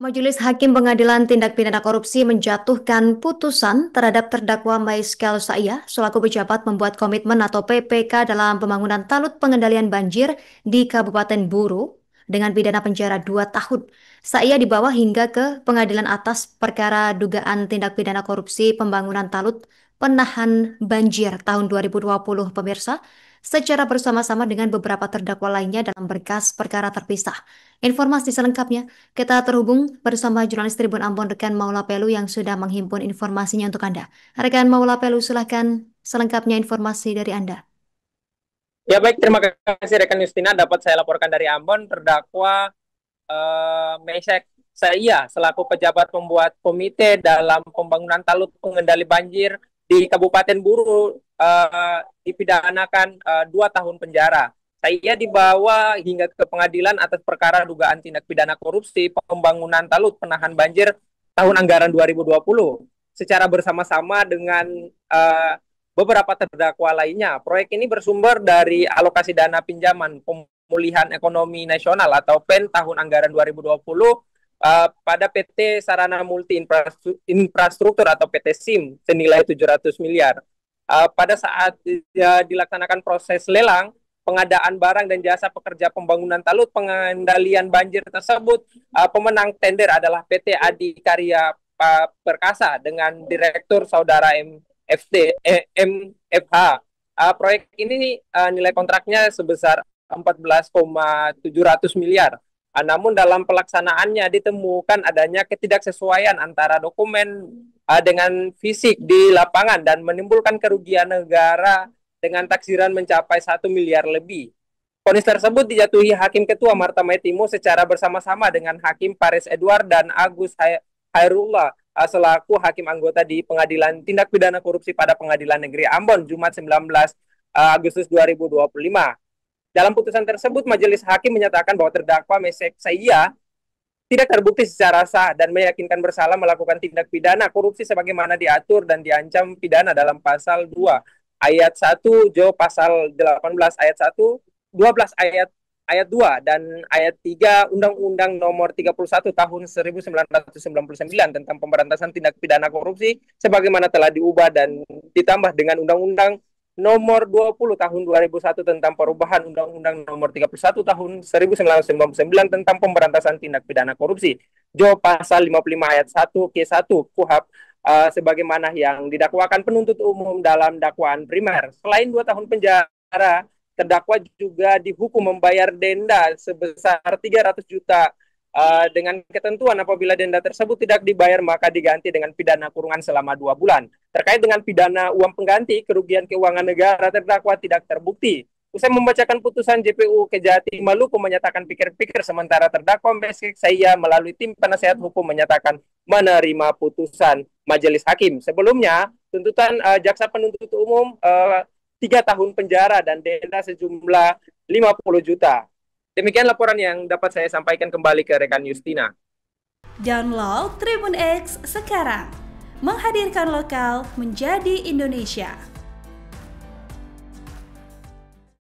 Majelis Hakim Pengadilan Tindak Pidana Korupsi menjatuhkan putusan terhadap terdakwa Maiskel Saiyah selaku pejabat membuat komitmen atau PPK dalam pembangunan talut pengendalian banjir di Kabupaten Buru dengan pidana penjara 2 tahun. Saiyah dibawa hingga ke pengadilan atas perkara dugaan tindak pidana korupsi pembangunan talut penahan banjir tahun 2020, pemirsa, secara bersama-sama dengan beberapa terdakwa lainnya dalam berkas perkara terpisah. Informasi selengkapnya kita terhubung bersama jurnalis Tribun Ambon rekan Maula Pelu yang sudah menghimpun informasinya untuk Anda. Rekan Maula Pelu, silahkan selengkapnya informasi dari Anda. Ya baik, terima kasih rekan Justina. Dapat saya laporkan dari Ambon, terdakwa Mesek Saya selaku pejabat pembuat komite dalam pembangunan talut pengendali banjir di Kabupaten Buru dipidanakan 2 tahun penjara. Saya dibawa hingga ke pengadilan atas perkara dugaan tindak pidana korupsi pembangunan talut penahan banjir tahun anggaran 2020 secara bersama-sama dengan beberapa terdakwa lainnya. Proyek ini bersumber dari alokasi dana pinjaman pemulihan ekonomi nasional atau PEN tahun anggaran 2020 pada PT Sarana Multi Infrastruktur atau PT SIM senilai 700 miliar. Pada saat dilaksanakan proses lelang, pengadaan barang dan jasa pekerja pembangunan talut pengendalian banjir tersebut, pemenang tender adalah PT Adi Karya Perkasa dengan Direktur Saudara MFH. Proyek ini nilai kontraknya sebesar 14,700 miliar. Namun dalam pelaksanaannya ditemukan adanya ketidaksesuaian antara dokumen dengan fisik di lapangan dan menimbulkan kerugian negara dengan taksiran mencapai 1 miliar lebih. Vonis tersebut dijatuhi Hakim Ketua Marta Maitimo secara bersama-sama dengan Hakim Paris Edward dan Agus Hairullah selaku hakim anggota di Pengadilan Tindak Pidana Korupsi pada Pengadilan Negeri Ambon Jumat 19 Agustus 2025. Dalam putusan tersebut, majelis hakim menyatakan bahwa terdakwa Mesek Saiyah tidak terbukti secara sah dan meyakinkan bersalah melakukan tindak pidana korupsi sebagaimana diatur dan diancam pidana dalam pasal 2 ayat 1 Jo pasal 18 ayat 1, 12 ayat 2 dan ayat 3 Undang-Undang Nomor 31 Tahun 1999 tentang pemberantasan tindak pidana korupsi sebagaimana telah diubah dan ditambah dengan Undang-Undang Nomor 20 Tahun 2001 tentang perubahan Undang-Undang Nomor 31 Tahun 1999 tentang pemberantasan tindak pidana korupsi. Jo pasal 55 ayat 1 K1 KUHP sebagaimana yang didakwakan penuntut umum dalam dakwaan primer. Selain 2 tahun penjara, terdakwa juga dihukum membayar denda sebesar 300 juta dengan ketentuan apabila denda tersebut tidak dibayar maka diganti dengan pidana kurungan selama 2 bulan. Terkait dengan pidana uang pengganti kerugian keuangan negara, terdakwa tidak terbukti. Usai membacakan putusan, JPU Kejati Maluku menyatakan pikir-pikir sementara terdakwa Mesek Saiyah melalui tim penasehat hukum menyatakan menerima putusan majelis hakim. Sebelumnya, tuntutan jaksa penuntut umum 3 tahun penjara dan denda sejumlah 50 juta. Demikian laporan yang dapat saya sampaikan kembali ke rekan Justina. Download Tribun X sekarang, menghadirkan lokal menjadi Indonesia.